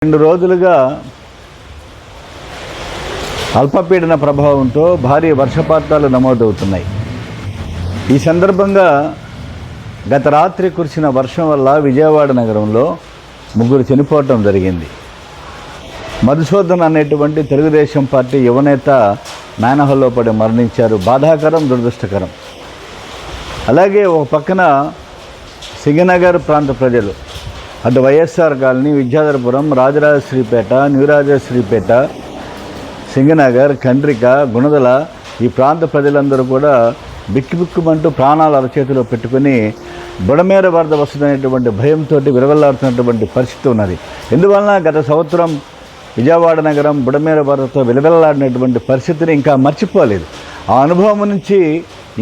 2 రోజులుగా అల్పపీడన ప్రభావంతో భారీ వర్షపాతాలు నమోదవుతున్నాయి. ఈ సందర్భంగా గత రాత్రి కురిసిన వర్షం వల్ల విజయవాడ నగరంలో 3 చనిపోవటం జరిగింది. మధుసూదన్ అనేటువంటి తెలుగుదేశం పార్టీ యువనేత మేనహల్లో పడి మరణించారు. బాధాకరం, దురదృష్టకరం. అలాగే ఒక పక్కన సింగనగర్ ప్రాంత ప్రజలు అటు వైఎస్ఆర్ కాలనీ, విద్యాధరపురం, రాజరాజశ్రీపేట, న్యూరాజశ్రీపేట, సింగనగర్, కండ్రిక, గుణదల ఈ ప్రాంత ప్రజలందరూ కూడా బిక్కుబిక్కుమంటూ ప్రాణాలు అరచేతిలో పెట్టుకుని బుడమేర వరద వస్తుందనేటువంటి భయంతో విలవెల్లాడుతున్నటువంటి పరిస్థితి ఉన్నది. ఎందువలన గత సంవత్సరం విజయవాడ నగరం బుడమేర వరదతో విలవెల్లాడినటువంటి పరిస్థితిని ఇంకా మర్చిపోలేదు. ఆ అనుభవం నుంచి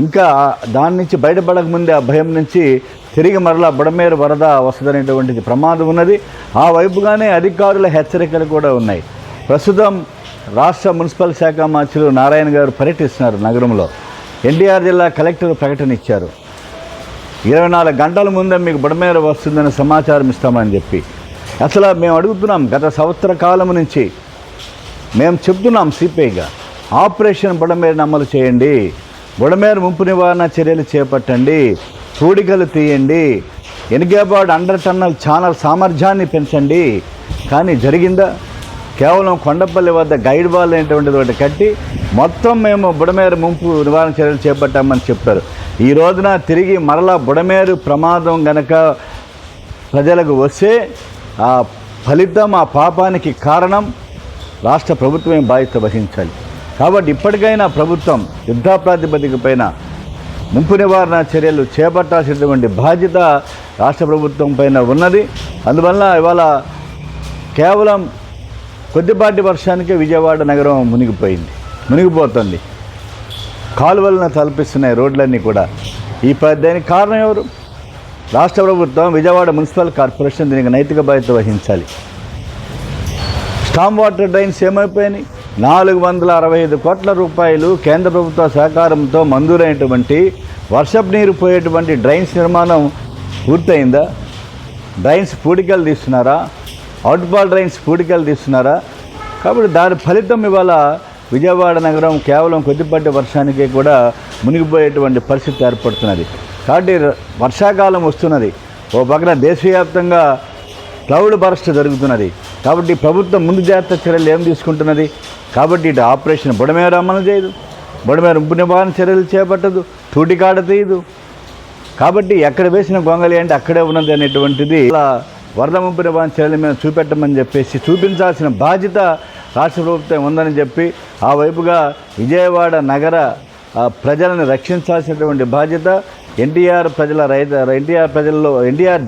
ఇంకా దాని నుంచి బయటపడకముందే ఆ భయం నుంచి తిరిగి మరలా బుడమేరు వరద వస్తుందనేటువంటిది ప్రమాదం ఉన్నది. ఆ వైపుగానే అధికారుల హెచ్చరికలు కూడా ఉన్నాయి. ప్రస్తుతం రాష్ట్ర మున్సిపల్ శాఖ మంత్రులు నారాయణ గారు పర్యటిస్తున్నారు నగరంలో. ఎన్టీఆర్ జిల్లా కలెక్టర్ ప్రకటన ఇచ్చారు. 24 గంటల ముందే మీకు బుడమేరు వస్తుందని సమాచారం ఇస్తామని చెప్పి. అసలు మేము అడుగుతున్నాం, గత సంవత్సర కాలం నుంచి మేము చెప్తున్నాం సిపిఐగా, ఆపరేషన్ బుడమేరును అమలు చేయండి, బుడమేరు ముంపు నివారణ చర్యలు చేపట్టండి, పూడికలు తీయండి, ఎనిగేబాడ్ అండర్ టన్నల్ ఛానల్ సామర్థ్యాన్ని పెంచండి. కానీ జరిగిందా? కేవలం కొండపల్లి వద్ద గైడ్ వాల్ అనేటువంటిది ఒకటి కట్టి మొత్తం మేము బుడమేరు ముంపు నివారణ చర్యలు చేపట్టామని చెప్పారు. ఈ రోజున తిరిగి మరలా బుడమేరు ప్రమాదం గనక ప్రజలకు వస్తే ఆ ఫలితం, ఆ పాపానికి కారణం రాష్ట్ర ప్రభుత్వమే బాధ్యత వహించాలి. కాబట్టి ఇప్పటికైనా ప్రభుత్వం యుద్ధ ప్రాతిపదిక పైన ముంపు నివారణ చర్యలు చేపట్టాల్సినటువంటి బాధ్యత రాష్ట్ర ప్రభుత్వం పైన ఉన్నది. అందువల్ల ఇవాళ కేవలం కొద్దిపాటి వర్షానికే విజయవాడ నగరం మునిగిపోతుంది. కాలువలను తలపిస్తున్నాయి రోడ్లన్నీ కూడా. దానికి కారణం ఎవరు? రాష్ట్ర ప్రభుత్వం, విజయవాడ మున్సిపల్ కార్పొరేషన్ దీనికి నైతిక బాధ్యత వహించాలి. Storm water drains ఏమైపోయినాయి? 465 కోట్ల రూపాయలు కేంద్ర ప్రభుత్వ సహకారంతో మంజూరైనటువంటి వర్షపు నీరు పోయేటువంటి డ్రైన్స్ నిర్మాణం పూర్తయిందా? డ్రైన్స్ పూడికలు తీస్తున్నారా? అవుట్ఫాల్ డ్రైన్స్ పూడికలు తీస్తున్నారా? కాబట్టి దాని ఫలితం ఇవాళ విజయవాడ నగరం కేవలం కొద్దిపాటి వర్షానికే కూడా మునిగిపోయేటువంటి పరిస్థితి ఏర్పడుతున్నది. కాబట్టి వర్షాకాలం వస్తున్నది. ఓ పక్కన దేశవ్యాప్తంగా క్లౌడ్ బరస్ట్ జరుగుతున్నది. కాబట్టి ప్రభుత్వం ముందు జాగ్రత్త చర్యలు ఏం తీసుకుంటున్నది? కాబట్టి ఇటు ఆపరేషన్ బుడమేరు అమలు చేయదు, బుడమేరు ముంపు నివారణ చర్యలు చేపట్టదు, తూటికాడ తీయదు. కాబట్టి ఎక్కడ వేసిన గొంగలి అంటే అక్కడే ఉన్నది అనేటువంటిది. అలా వరద ముంపు నివారణ చర్యలు మేము చూపెట్టమని చెప్పేసి చూపించాల్సిన బాధ్యత రాష్ట్ర ప్రభుత్వం ఉందని చెప్పి, ఆ వైపుగా విజయవాడ నగర ప్రజలను రక్షించాల్సినటువంటి బాధ్యత ఎన్టీఆర్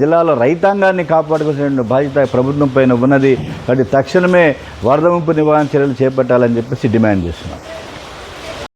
జిల్లాలో రైతాంగాన్ని కాపాడుకోవాల్సిన బాధ్యత ప్రభుత్వం పైన ఉన్నది. కాబట్టి తక్షణమే వరద ముంపు నివారణ చర్యలు చేపట్టాలని చెప్పేసి డిమాండ్ చేస్తున్నాం.